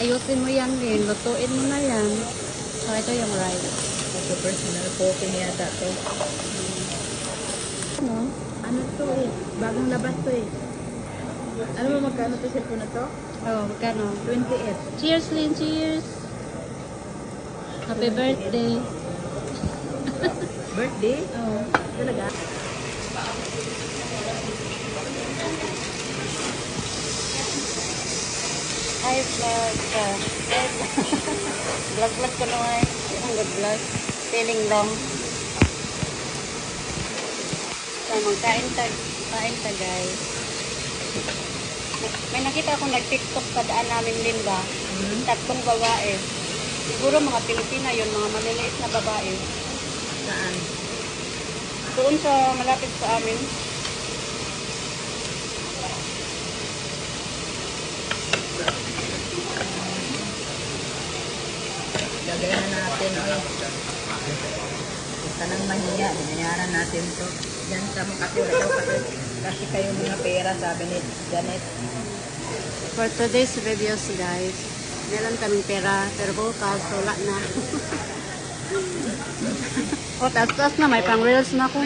Ayusin mo yan, Lin. Lutuin mo na yan. So, ito yung rice. Ito personal cooking yata to. Ano? Ano to eh? Bagong labas to eh. Ano mo magkano to cellphone na to? Oh, magkano? 28. Cheers, Lin. Cheers. Happy birthday. Birthday? Oh. Talaga? Hi, vlog. Vlog ko naman. Ang vlog. Feeling long. So, magkain ta, guys. May nakita akong nag-tiktok sa daan namin din ba? Tatlong babae. Siguro mga Pilipina yun, mga maliliit na babae. Saan? Doon sa malapit sa amin. Gagayan na natin eh. Isa nang mahiya, binayaran natin to. Diyan sa Makati, daw kasi kayo mga pera, sabi ni Janet. For today's reviews, guys, meron kaming pera, pero bukas, wala na. O, taas-taas na, may pang-reels na ako.